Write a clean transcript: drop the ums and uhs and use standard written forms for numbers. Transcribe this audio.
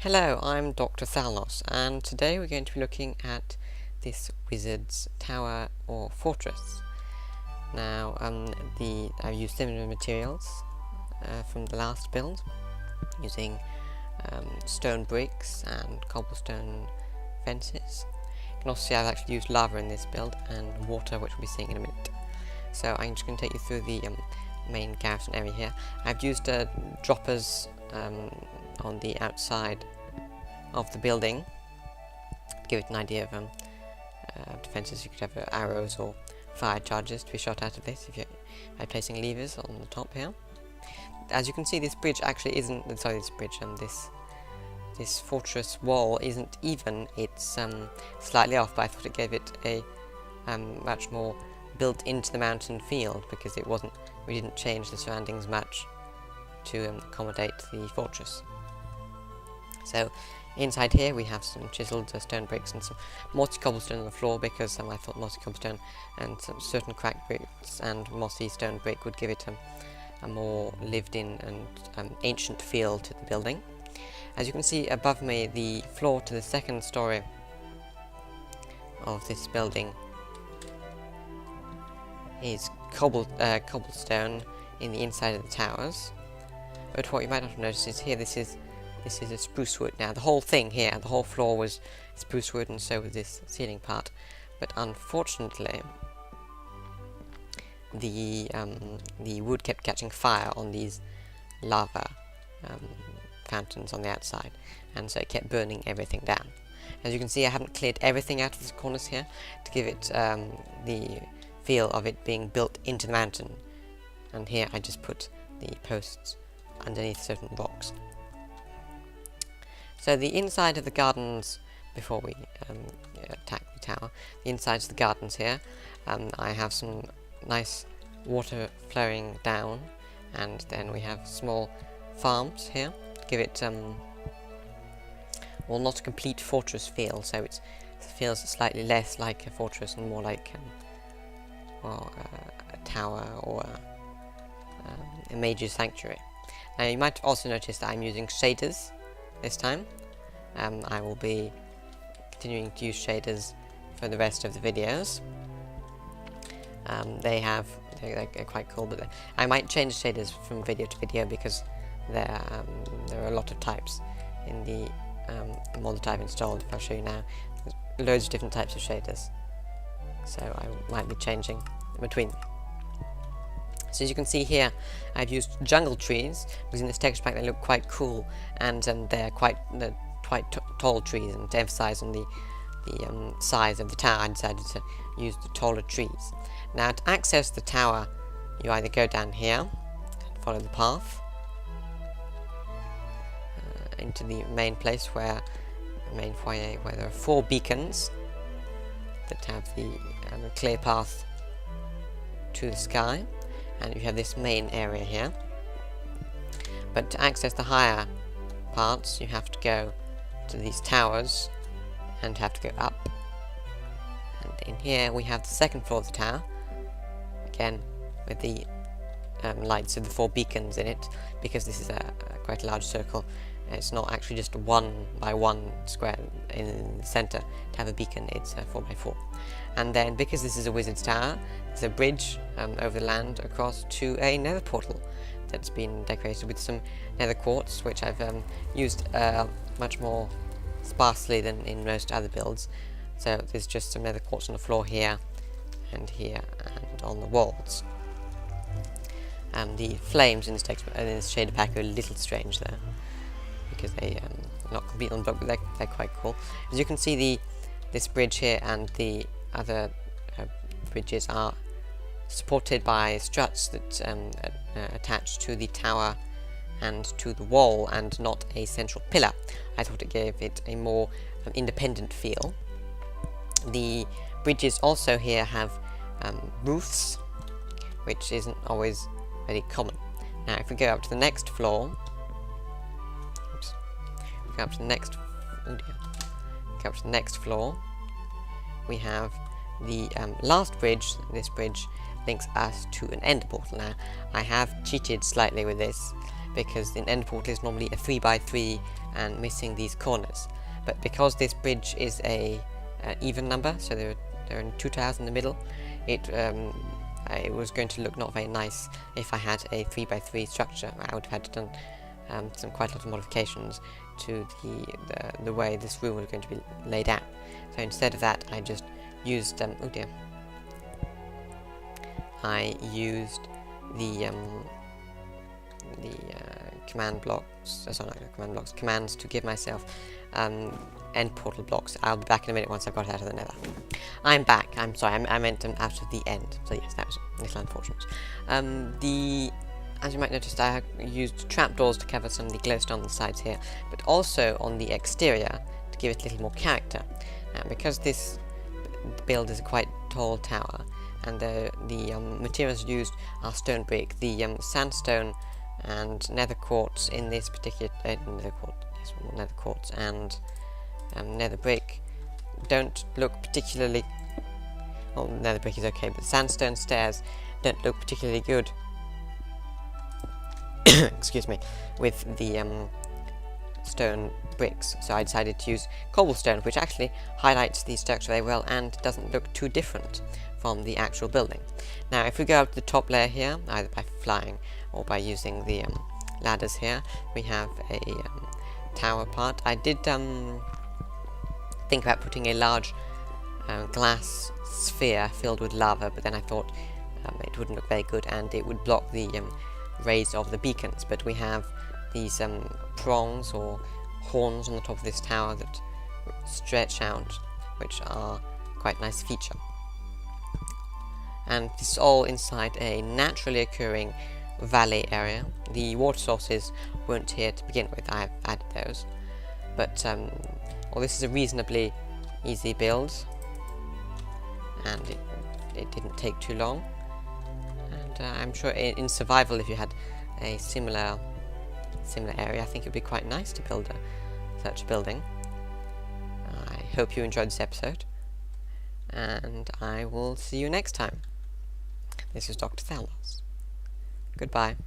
Hello, I'm DrThalnos, and today we're going to be looking at this wizard's tower or fortress. Now, I've used similar materials from the last build, using stone bricks and cobblestone fences. You can also see I've actually used lava in this build and water, which we'll be seeing in a minute. So I'm just going to take you through the main garrison area here. I've used droppers on the outside of the building to give it an idea of defenses. You could have arrows or fire charges to be shot out of this by placing levers on the top here. As you can see, this bridge actually isn't. This fortress wall isn't even. It's slightly off, but I thought it gave it a much more built into the mountain feel, because it wasn't. We didn't change the surroundings much to accommodate the fortress. So inside here we have some chiseled stone bricks and some mossy cobblestone on the floor, because I thought mossy cobblestone and some certain cracked bricks and mossy stone brick would give it a more lived in and ancient feel to the building. As you can see above me, the floor to the second story of this building is cobblestone in the inside of the towers. But what you might not have noticed is here, this is a spruce wood. Now the whole thing here, the whole floor was spruce wood, and so was this ceiling part. But unfortunately, the wood kept catching fire on these lava fountains on the outside, and so it kept burning everything down. As you can see, I haven't cleared everything out of the corners here to give it the feel of it being built into the mountain. And here I just put the posts underneath certain rocks. So the inside of the gardens, before we attack the tower, the insides of the gardens here, I have some nice water flowing down, and then we have small farms here to give it, well, not a complete fortress feel, so it feels slightly less like a fortress and more like a tower or a major sanctuary. Now you might also notice that I'm using shaders this time. I will be continuing to use shaders for the rest of the videos. They're quite cool, but I might change shaders from video to video, because there are a lot of types in the mod that I've installed. If I'll show you now, there's loads of different types of shaders, so I might be changing between them. So as you can see here, I've used jungle trees, because in this texture pack they look quite cool, and they're quite tall trees, and to emphasize on the size of the tower, I decided to use the taller trees. Now to access the tower, you either go down here and follow the path into the main place, where the main foyer, where there are 4 beacons that have the clear path to the sky, and you have this main area here. But to access the higher parts, you have to go to these towers and have to go up. And in here we have the second floor of the tower, again with the lights of the 4 beacons in it, because this is quite a large circle. It's not actually just 1 by 1 square in the center to have a beacon, it's 4 by 4. And then, because this is a wizard's tower, there's a bridge over the land across to a nether portal that's been decorated with some nether quartz, which I've used much more sparsely than in most other builds. So there's just some nether quartz on the floor here and on the walls. The flames in this shader pack are a little strange there, because they not completely on block, but they're quite cool. As you can see, this bridge here and the other bridges are supported by struts that attach to the tower and to the wall, and not a central pillar. I thought it gave it a more independent feel. The bridges also here have roofs, which isn't always very common. Now if we go up to the next floor, go up to the next floor, we have the last bridge. This bridge links us to an end portal. Now I have cheated slightly with this, because an end portal is normally a 3 by 3 and missing these corners. But because this bridge is a even number, so there are 2 tiles in the middle, it was going to look not very nice if I had a 3x3 structure. I would have had to done quite a lot of modifications to the way this room was going to be laid out. So instead of that, I just used oh dear, I used the command blocks. Sorry, not command blocks. Commands to give myself end portal blocks. I'll be back in a minute once I've got out of the Nether. I'm back. I'm sorry. I meant out of the end. So yes, that was a little unfortunate. As you might notice, I used trapdoors to cover some of the glowstone on the sides here, but also on the exterior to give it a little more character. Now, because this build is a quite tall tower, and the materials used are stone brick, the sandstone and nether quartz in this particular nether quartz and nether brick don't look particularly. Well, nether brick is okay, but sandstone stairs don't look particularly good. Excuse me, with the stone bricks, so I decided to use cobblestone, which actually highlights the structure very well and doesn't look too different from the actual building. Now if we go up to the top layer here, either by flying or by using the ladders here, we have a tower part. I did think about putting a large glass sphere filled with lava, but then I thought it wouldn't look very good and it would block the rays of the beacons. But we have these prongs or horns on the top of this tower that stretch out, which are quite a nice feature. And this is all inside a naturally occurring valley area. The water sources weren't here to begin with, I've added those. But well, this is a reasonably easy build, and it didn't take too long. And I'm sure in survival, if you had a similar area, I think it would be quite nice to build such a building. I hope you enjoyed this episode, and I will see you next time. This is DrThalnos. Goodbye.